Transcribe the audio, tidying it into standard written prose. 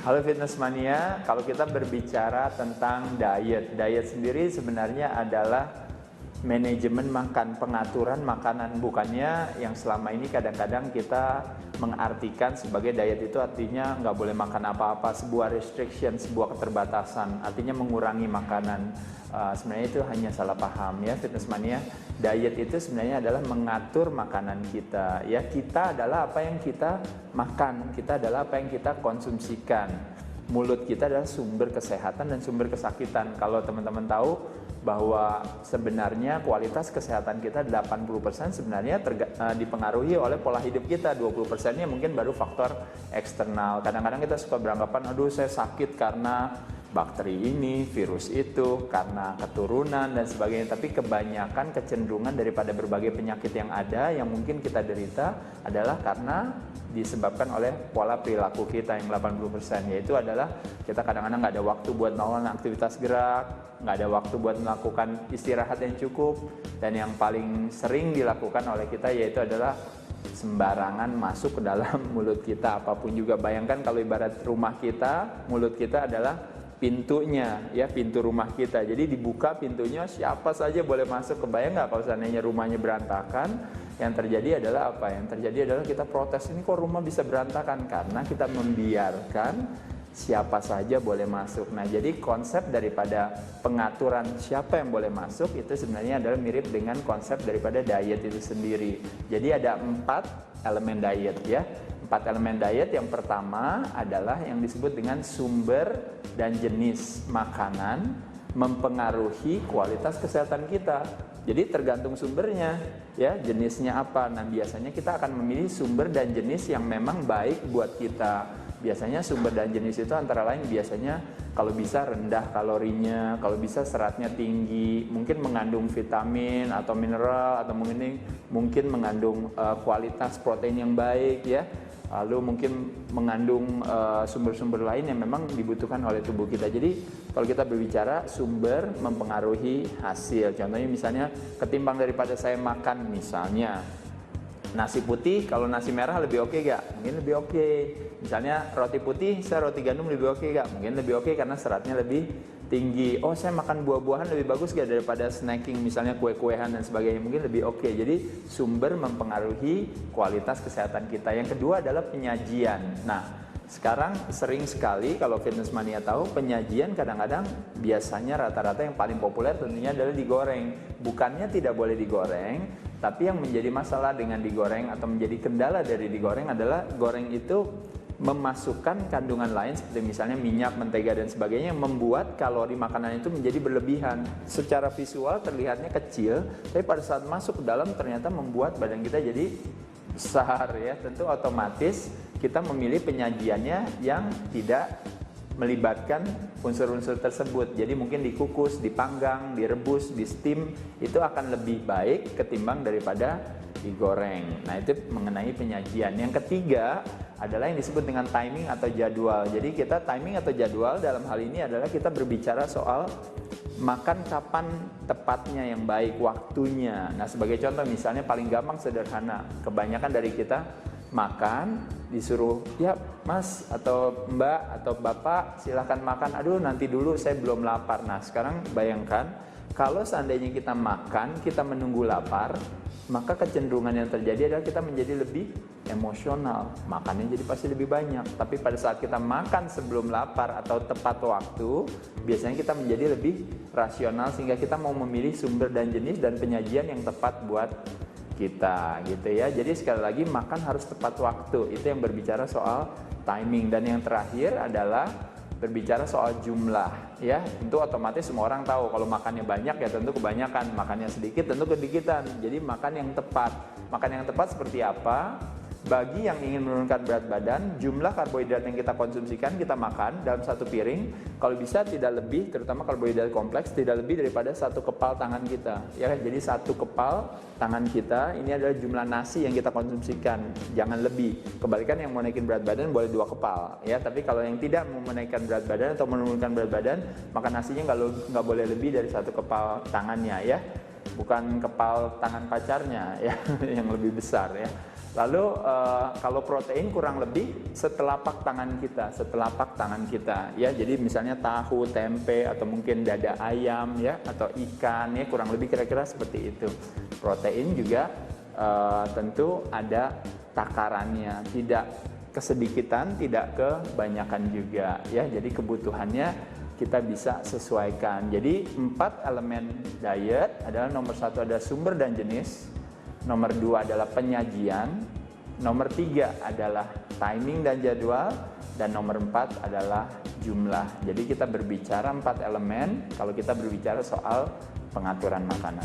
Halo Fitness Mania, kalau kita berbicara tentang diet sendiri sebenarnya adalah manajemen makan, pengaturan makanan, bukannya yang selama ini kadang-kadang kita mengartikan sebagai diet itu artinya nggak boleh makan apa-apa, sebuah restriction, sebuah keterbatasan, artinya mengurangi makanan. Sebenarnya itu hanya salah paham ya Fitness Mania. Diet itu sebenarnya adalah mengatur makanan kita. Ya, kita adalah apa yang kita makan, kita adalah apa yang kita konsumsikan. Mulut kita adalah sumber kesehatan dan sumber kesakitan. Kalau teman-teman tahu bahwa sebenarnya kualitas kesehatan kita 80% sebenarnya dipengaruhi oleh pola hidup kita, 20%-nya mungkin baru faktor eksternal. Kadang-kadang kita suka beranggapan, aduh saya sakit karena bakteri ini, virus itu, karena keturunan dan sebagainya. Tapi kebanyakan kecenderungan daripada berbagai penyakit yang ada yang mungkin kita derita adalah karena disebabkan oleh pola perilaku kita yang 80%, yaitu adalah kita kadang-kadang nggak ada waktu buat melakukan aktivitas gerak, nggak ada waktu buat melakukan istirahat yang cukup, dan yang paling sering dilakukan oleh kita yaitu adalah sembarangan masuk ke dalam mulut kita. Apapun juga, bayangkan kalau ibarat rumah kita, mulut kita adalah pintunya, ya, pintu rumah kita. Jadi dibuka pintunya, siapa saja boleh masuk. Kebayang nggak kalau seandainya rumahnya berantakan? Yang terjadi adalah apa? Yang terjadi adalah kita protes, ini kok rumah bisa berantakan? Karena kita membiarkan siapa saja boleh masuk. Nah, jadi konsep daripada pengaturan siapa yang boleh masuk itu sebenarnya adalah mirip dengan konsep daripada diet itu sendiri. Jadi ada 4 elemen diet ya. 4 elemen diet. Yang pertama adalah yang disebut dengan sumber dan jenis makanan mempengaruhi kualitas kesehatan kita. Jadi tergantung sumbernya, ya, jenisnya apa. Nah, biasanya kita akan memilih sumber dan jenis yang memang baik buat kita. Biasanya sumber dan jenis itu antara lain biasanya kalau bisa rendah kalorinya, kalau bisa seratnya tinggi, mungkin mengandung vitamin atau mineral, atau mungkin mengandung kualitas protein yang baik ya. Lalu mungkin mengandung sumber-sumber lain yang memang dibutuhkan oleh tubuh kita. Jadi kalau kita berbicara sumber mempengaruhi hasil. Contohnya misalnya ketimbang daripada saya makan misalnya nasi putih, kalau nasi merah lebih oke gak? Mungkin lebih oke. Misalnya roti putih, saya roti gandum lebih oke gak? Mungkin lebih oke karena seratnya lebih tinggi. Oh, saya makan buah-buahan lebih bagus gak daripada snacking, misalnya kue-kuehan dan sebagainya? Mungkin lebih oke. Jadi sumber mempengaruhi kualitas kesehatan kita. Yang kedua adalah penyajian. Nah, sekarang sering sekali kalau Fitness Mania tahu, penyajian kadang-kadang biasanya rata-rata yang paling populer tentunya adalah digoreng. Bukannya tidak boleh digoreng, tapi yang menjadi masalah dengan digoreng atau menjadi kendala dari digoreng adalah goreng itu memasukkan kandungan lain seperti misalnya minyak, mentega dan sebagainya yang membuat kalori makanan itu menjadi berlebihan. Secara visual terlihatnya kecil, tapi pada saat masuk ke dalam ternyata membuat badan kita jadi besar ya. Tentu otomatis kita memilih penyajiannya yang tidak melibatkan unsur-unsur tersebut. Jadi mungkin dikukus, dipanggang, direbus, di steam, itu akan lebih baik ketimbang daripada digoreng. Nah, itu mengenai penyajian. Yang ketiga adalah yang disebut dengan timing atau jadwal. Jadi kita timing atau jadwal dalam hal ini adalah kita berbicara soal makan kapan tepatnya yang baik, waktunya. Nah, sebagai contoh misalnya paling gampang sederhana, kebanyakan dari kita makan disuruh, ya mas atau mbak atau bapak silahkan makan, aduh nanti dulu saya belum lapar. Nah, sekarang bayangkan kalau seandainya kita makan, kita menunggu lapar, maka kecenderungan yang terjadi adalah kita menjadi lebih emosional, makannya jadi pasti lebih banyak. Tapi pada saat kita makan sebelum lapar atau tepat waktu, biasanya kita menjadi lebih rasional sehingga kita mau memilih sumber dan jenis dan penyajian yang tepat buat kita gitu ya. Jadi sekali lagi makan harus tepat waktu, itu yang berbicara soal timing. Dan yang terakhir adalah berbicara soal jumlah ya. Tentu otomatis semua orang tahu kalau makannya banyak ya tentu kebanyakan, makannya sedikit tentu kedikitan. Jadi makan yang tepat. Makan yang tepat seperti apa? Bagi yang ingin menurunkan berat badan, jumlah karbohidrat yang kita konsumsikan, kita makan dalam satu piring, kalau bisa tidak lebih, terutama karbohidrat kompleks, tidak lebih daripada 1 kepal tangan kita. Ya, jadi 1 kepal tangan kita, ini adalah jumlah nasi yang kita konsumsikan, jangan lebih. Kebalikan yang mau naikin berat badan boleh 2 kepal. Ya, tapi kalau yang tidak mau menaikkan berat badan atau menurunkan berat badan, maka nasinya nggak boleh lebih dari 1 kepal tangannya ya. Bukan kepal tangan pacarnya ya, yang lebih besar ya. Lalu kalau protein kurang lebih setelapak tangan kita, ya. Jadi misalnya tahu, tempe, atau mungkin dada ayam, ya, atau ikan, ya, kurang lebih kira-kira seperti itu. Protein juga tentu ada takarannya, tidak kesedikitan, tidak kebanyakan juga, ya. Jadi kebutuhannya kita bisa sesuaikan. Jadi 4 elemen diet adalah nomor 1 adalah sumber dan jenis. Nomor 2 adalah penyajian, nomor 3 adalah timing dan jadwal, dan nomor 4 adalah jumlah. Jadi kita berbicara 4 elemen kalau kita berbicara soal pengaturan makanan.